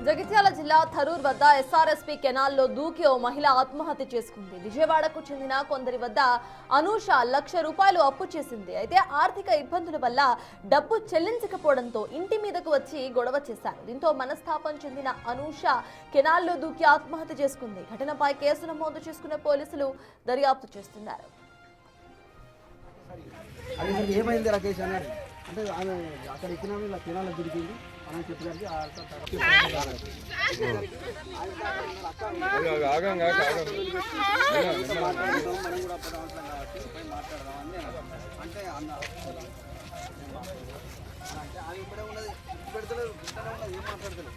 జగిత్యాల జిల్లా థరూర్ వద్ద ఎస్ఆర్ఎస్పీ కెనాల్లో దూకి ఓ మహిళ ఆత్మహత్య చేసుకుంది. విజయవాడకు చెందిన కొందరి వద్ద అనూష ₹1,00,000 అప్పు చేసింది. అయితే ఆర్థిక ఇబ్బందుల వల్ల డబ్బు చెల్లించకపోవడంతో ఇంటి మీదకు వచ్చి గొడవ చేశారు. దీంతో మనస్తాపం చెందిన అనూష కెనాల్లో దూకి ఆత్మహత్య చేసుకుంది. ఘటనపై కేసు నమోదు చేసుకున్న పోలీసులు దర్యాప్తు చేస్తున్నారు. ఏమైంది రాకేష్ అన్నాడు అంటే ఆమె అక్కడ ఎక్కినా ఇలా తినాలి దొరికింది అని చెప్పడానికి మాట్లాడదామని అంటే అన్న అంటే ఆమె ఇప్పుడే ఉన్నది పెడతలేదు ఏం మాట్లాడతలేదు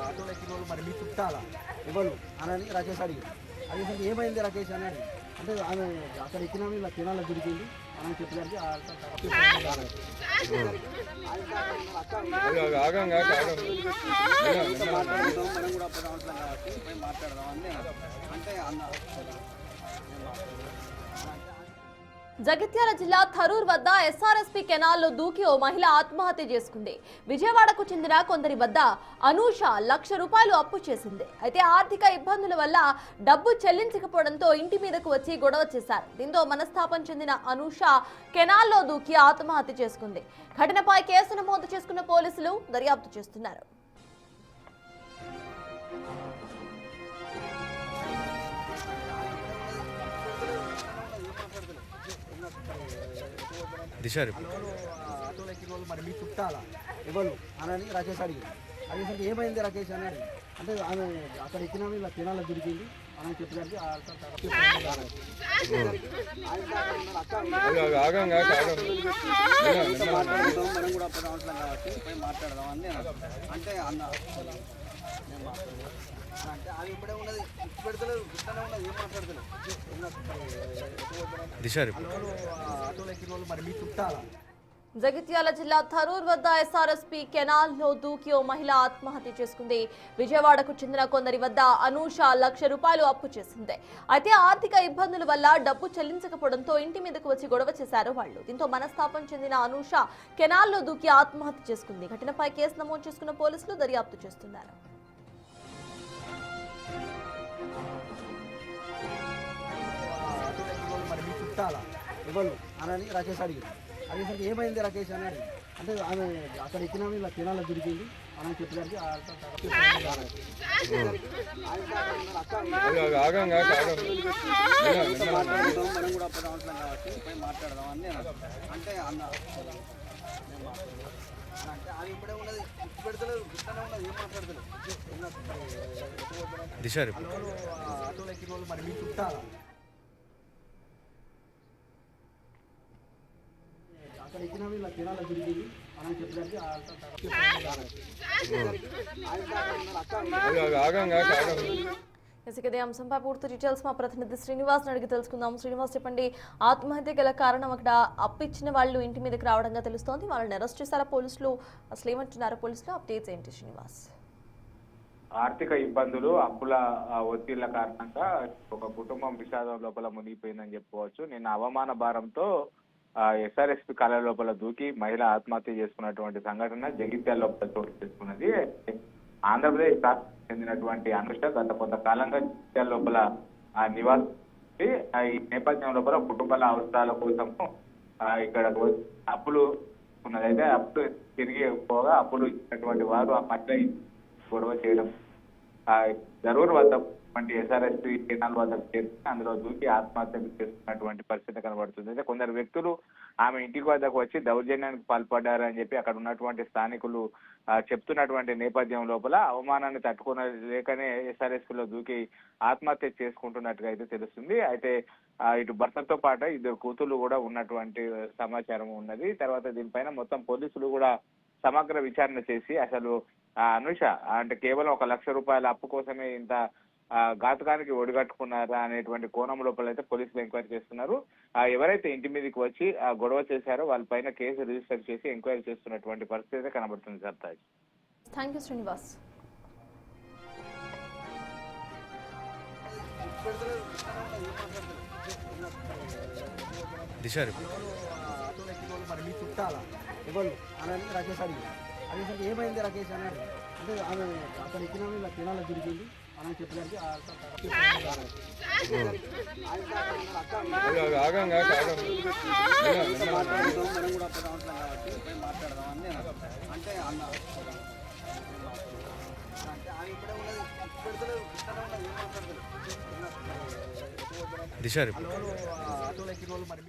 ఆటోలో ఎక్కిన వాళ్ళు మరి మీ చుట్టాలా ఇవ్వను అని రాకేష్ అడిగి అడిగేసరికి ఏమైంది రాకేష్ అన్నాడు అంటే ఆమె అక్కడ ఎక్కినా ఇలా తినాలి దొరికింది అని చెప్పడానికి మాట్లాడదామని అంటే అన్న జగిత్యాల జిల్లా థరూర్ వద్ద ఎస్ఆర్ఎస్పీ కెనాల్లో దూకి ఓ మహిళ ఆత్మహత్య చేసుకుంది. విజయవాడకు చెందిన కొందరి వద్ద అనూష ₹1,00,000 అప్పు చేసింది. అయితే ఆర్థిక ఇబ్బందుల వల్ల డబ్బు చెల్లించకపోవడంతో ఇంటి మీదకు వచ్చి గొడవ చేశారు. దీంతో మనస్తాపం చెందిన అనూష కెనాల్లో దూకి ఆత్మహత్య చేసుకుంది. ఘటనపై కేసు నమోదు చేసుకున్న పోలీసులు దర్యాప్తు చేస్తున్నారు. ఆటోలో ఎక్కిన వాళ్ళు మరి మీ చుట్టాలా ఇవ్వను అని రాకేష్ అడిగి అడిగేసరికి ఏమైంది రాకేష్ అన్నాడు అంటే ఆమె అక్కడ ఎక్కినా ఇలా తినాలి దొరికింది అని చెప్పడానికి మాట్లాడదామని అంటే అన్న అంటే ఆమె ఇప్పుడే ఉన్నది పెడతలేదు ఉన్నది ఏం మాట్లాడతలేదు ఆటోలో ఎక్కిన వాళ్ళు మరి మీ చుట్టాలా. జగిత్యాల జిల్లా థరూర్ వద్ద ఎస్ఆర్ఎస్పీ కెనాల్లో దూకి ఓ మహిళ ఆత్మహత్య చేసుకుంది. విజయవాడకు చెందిన కొందరి వద్ద అనూష ₹1,00,000 అప్పు చేసింది. అయితే ఆర్థిక ఇబ్బందుల వల్ల డబ్బు చెల్లించకపోవడంతో ఇంటి మీదకు వచ్చి గొడవ చేశారు వాళ్ళు. దీంతో మనస్తాపం చెందిన అనూష కెనాల్లో దూకి ఆత్మహత్య చేసుకుంది. ఘటనపై కేసు నమోదు చేసుకున్న పోలీసులు దర్యాప్తు చేస్తున్నారు. మరి మీ చుట్టాలా ఇవ్వను అని రాకేష్ అడిగి అడిగేసరికి ఏమైంది రాకేష్ అన్నాడు అంటే ఆమె అక్కడ ఎక్కినా ఇలా తినాలి దొరికింది అని చెప్పడానికి మాట్లాడదామని అంటే అన్న అంటే ఆమె ఇప్పుడే ఉన్నది పెడతలేదు ఉన్నది ఏం మాట్లాడతలేదు ఆటోలో ఎక్కిన వాళ్ళు మరి మీ చుట్టాలా అక్కడ ఎక్కినా ఇలా తినాలి దొరికింది అని చెప్పడానికి ఇదే అంశంపై పూర్తి డీటెయిల్స్ మా ప్రతినిధి శ్రీనివాస్ అడిగి తెలుసుకుందాం. శ్రీనివాస్, చెప్పండి, ఆత్మహత్య గల కారణం అక్కడ అప్పిచ్చిన వాళ్ళు ఇంటి మీదకి రావడంగా తెలుస్తోంది. వాళ్ళని అరెస్ట్ చేశారా పోలీసులు? అసలు ఏమంటున్నారు పోలీసులు? అప్డేట్స్ ఏంటి శ్రీనివాస్? ఆర్థిక ఇబ్బందులు, అప్పుల ఒత్తిళ్ల కారణంగా ఒక కుటుంబం విషాదం లోపల మునిగిపోయిందని చెప్పుకోవచ్చు. నిన్న అవమాన భారంతో ఎస్ఆర్ఎస్పీ కాలేజ్ లోపల దూకి మహిళ ఆత్మహత్య చేసుకున్నటువంటి సంఘటన జగిత్యాల లోపల చోటు చేసుకున్నది. ఆంధ్రప్రదేశ్ చెందినటువంటి అనుష్క గత కొంతకాలంగా జగిత్యాల లోపల నివాసం ఈ నేపథ్యం లోపల కుటుంబాల అవసరాల కోసము ఇక్కడ అప్పులు ఉన్నది. అయితే అప్పులు తిరిగి పోగా అప్పులు ఇచ్చినటువంటి వారు ఆ మధ్య గొడవ చేయడం థరూర్ వద్ద ఎస్ఆర్ఎస్పీ కెనాల్ వద్ద చేసి అందులో దూకి ఆత్మహత్య చేసుకున్నటువంటి పరిస్థితి కనబడుతుంది. అయితే కొందరు వ్యక్తులు ఆమె ఇంటికి వద్దకు వచ్చి దౌర్జన్యానికి పాల్పడ్డారని చెప్పి అక్కడ ఉన్నటువంటి స్థానికులు చెప్తున్నటువంటి నేపథ్యం లోపల అవమానాన్ని తట్టుకోలేకనే ఎస్ఆర్ఎస్పీలో దూకి ఆత్మహత్య చేసుకుంటున్నట్టుగా అయితే తెలుస్తుంది. అయితే ఇటు భర్తతో పాటు 2 కూతుళ్లు కూడా ఉన్నటువంటి సమాచారం ఉన్నది. తర్వాత దీనిపైన మొత్తం పోలీసులు కూడా సమగ్ర విచారణ చేసి అసలు అనుష అంటే కేవలం ₹1,00,000 అప్పు కోసమే ఇంత ఘాతుకానికి ఒడిగట్టుకున్నారా అనేటువంటి కోణం లోపల అయితే పోలీసులు ఎంక్వైరీ చేస్తున్నారు. ఎవరైతే ఇంటి మీదకి వచ్చి గొడవ చేశారో వాళ్ళపైన కేసు రిజిస్టర్ చేసి ఎంక్వైరీ చేస్తున్నటువంటి పరిస్థితి అయితే కనబడుతుంది. సర్తాజ్. Thank you Srinivas. ఆటోలో ఎక్కిన వాళ్ళు మరి మీ చుట్టాలా ఇవ్వను అని రాకేష్ అడిగి అదేసరికి ఏమైంది రాకేష్ అన్నాడు. అంటే ఆమె అక్కడ ఎక్కినా ఇలా తినాలి దొరికింది అని చెప్పడానికి మనం కూడా అప్పుడు ఉంటున్నాం కాబట్టి పోయి మాట్లాడదాం అని నేను అంటే అన్న అంటే ఆమె ఇప్పుడే ఉన్నది పెడతలేదు ఇక్కడే ఉన్నది ఏం మాట్లాడలేదు. ఆటోలో ఎక్కిన వాళ్ళు మరి